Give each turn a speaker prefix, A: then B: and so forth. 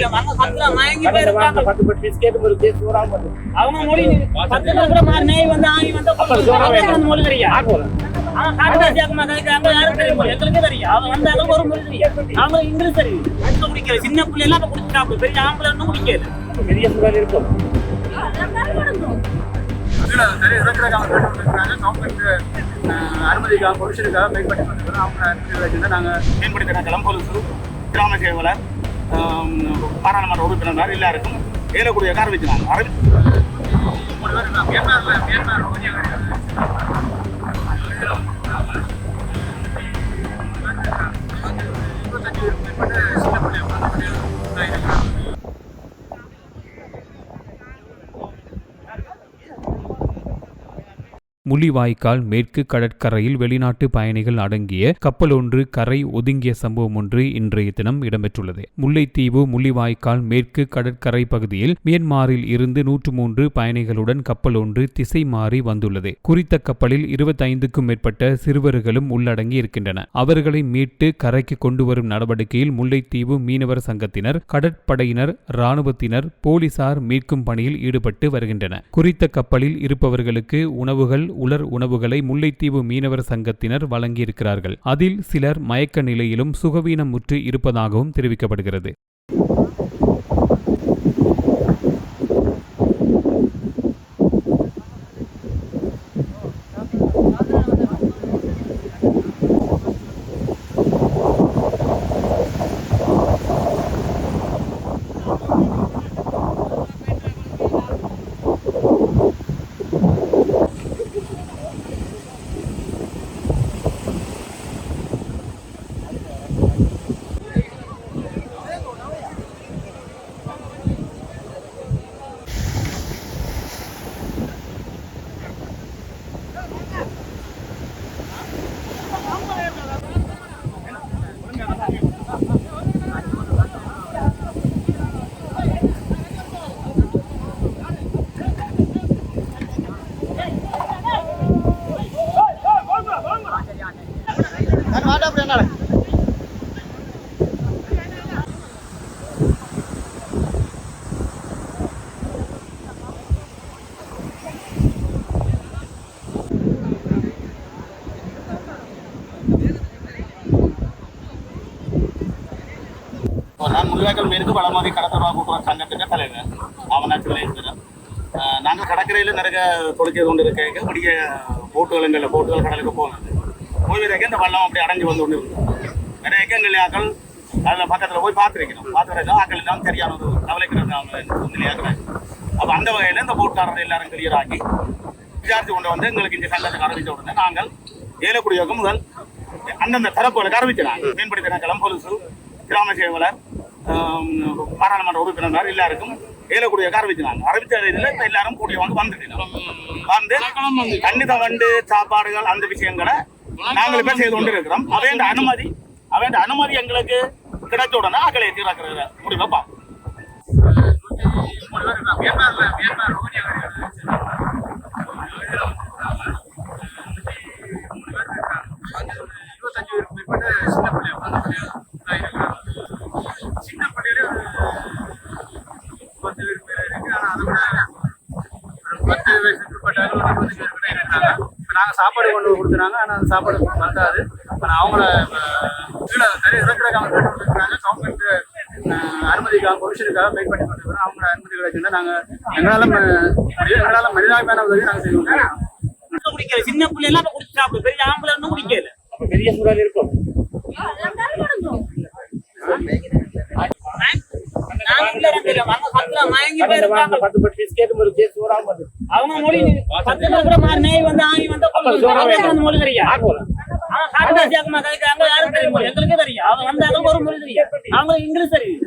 A: தெரியும். அங்க பத்துல மயங்கி போயிருக்காங்க. அவங்க மொழி 10 பேர் கூட மாறி நேய் வந்து ஆணி வந்து மொழி தெரியும். அவன் காட்டுதாசியாக்குமா கதைக்கிறாங்க, யாரும் தெரியும், எங்களுக்கே தெரியும். அவன் வந்தாலும் ஒரு மொழி தெரியும். அவங்க இங்கிலீஷ் தெரியும். குடிக்கல சின்ன பிள்ளை எல்லாம் குடிச்சிட்டாங்க, பெரிய ஆம்பளை ஒன்றும் குடிக்கல.
B: பெரிய சூழல் இருக்கும். அனுமதிக்காக பொலிஷனுக்காக வெயிட் பண்ணி கொண்டிருக்கிறோம். அவங்க அனுமதி நாங்கள் மேம்படுத்தின கிளம்பொலிசு கிராம சேவலர் பாராளுமன்ற உறுப்பினர் எல்லாருக்கும் ஏலக்கூடிய அறிவிச்சினாங்க.
C: முள்ளிவாய்க்கால் மேற்கு கடற்கரையில் வெளிநாட்டு பயணிகள் அடங்கிய கப்பல் ஒன்று கரை ஒதுங்கிய சம்பவம் ஒன்று இன்றைய தினம் இடம்பெற்றுள்ளது. முல்லைத்தீவு முள்ளிவாய்க்கால் மேற்கு கடற்கரை பகுதியில் மியான்மரில் இருந்து 103 பயணிகளுடன் கப்பல் ஒன்று திசை மாறி வந்துள்ளது. குறித்த கப்பலில் 25க்கும் மேற்பட்ட சிறுவர்களும் உள்ளடங்கி இருக்கின்றன. அவர்களை மீட்டு கரைக்கு கொண்டு வரும் நடவடிக்கையில் முல்லைத்தீவு மீனவர் சங்கத்தினர், கடற்படையினர், இராணுவத்தினர், போலீசார் மீட்கும் பணியில் ஈடுபட்டு வருகின்றனர். குறித்த கப்பலில் இருப்பவர்களுக்கு உணவுகள், உலர் உணவுகளை முல்லைத்தீவு மீனவர் சங்கத்தினர் வழங்கியிருக்கிறார்கள். அதில் சிலர் மயக்க நிலையிலும் சுகவீனமுற்று இருப்பதாகவும் தெரிவிக்கப்படுகிறது.
B: நான் முள்ளிவாய்க்கால் மேற்கு வடமாதி கடற்கரை கூட்டுறவு சங்கத்துக்கு தலைவர் ஆவணாட்சிகளை இருக்கிறேன். நாங்கள் கடற்கரையில் நிறைய தொழிற்சை கொண்டு இருக்க பிடிக்க போட்டுகள் கடலுக்கு போனது போய்விதைக்க இந்த வள்ளம் அப்படி அடைஞ்சு வந்து கொண்டு இருந்தோம். நிறைய எங்கல்லையாக்கள் அதில் பக்கத்தில் போய் பார்த்துருக்கணும். பார்த்துருக்கோம் ஆக்கள் எல்லாம் சரியான ஒரு கவலைக்கிறது நிலையாக்கள். அப்போ அந்த வகையில் இந்த போட்காரர்கள் எல்லாரும் கிளியர் ஆக்கி விசாரித்து கொண்டு வந்து எங்களுக்கு இந்த சங்கத்துக்கு அறிவித்த உடனே நாங்கள் ஏலக்குடியோக்கு முதல் அந்தந்த தரப்புகளுக்கு அறிவிக்கிறாங்க. மேம்படுத்தின கிளம்பொலிசு கிராம சேவலர் பாராளுமன்ற உறுப்பினர் எல்லாருக்கும் ஏலக்கூடிய அறிவிச்சினாங்க. அறிவிச்ச இதில் இப்போ எல்லாரும் கூடிய வந்துட்டோம். வந்து கண்டித வண்டு சாப்பாடுகள் அந்த விஷயங்களை நாங்கள் இப்போ செய்து கொண்டு இருக்கிறோம். அவைண்ட அனுமதி எங்களுக்கு கிடைச்ச உடனே ஆக்களை தீராக்கிற முடிவை பார்ப்போம். சின்ன பள்ளியில 10 பேர் இருக்கு. ஆனால் அதை விட 10 வயசுக்கு உட்பட்டாலும் 20 பேர் இருக்காங்க. இப்போ நாங்கள் சாப்பாடு கொண்டு கொடுத்துறாங்க. ஆனால் அந்த சாப்பாடு வந்தாது. ஆனால் அவங்கள இறக்குறக்காக கேட்டுருக்காங்க. கவர்மெண்ட் அனுமதிக்காக பொலிஷனுக்காக வெயிட் பண்ணி கொண்டிருக்கிறோம். அவங்கள அனுமதி கிடைச்சுன்னா நாங்கள் எங்களால் மனிதாபிமான உதவி நாங்கள் செய்வோம்.
A: குடிக்கல சின்ன பிள்ளை எல்லாம் குடிச்சிட்டாங்க, பெரிய ஆம்பளை ஒன்றும் குடிக்கல.
B: பெரிய சூழல் இருக்கும்.
A: அவங்க மொழி 10 பேர் கூட மாறி நேய் வந்து ஆணி வந்து மொழி தெரியும். அவன் காட்டுதாசியாக்குமா கதைக்கிறாங்க, யாரும் தெரியும், எங்களுக்கே தெரியும். அவன் வந்தாலும் ஒரு மொழி தெரியும். அவங்க இங்கிலீஷ் தெரியும்.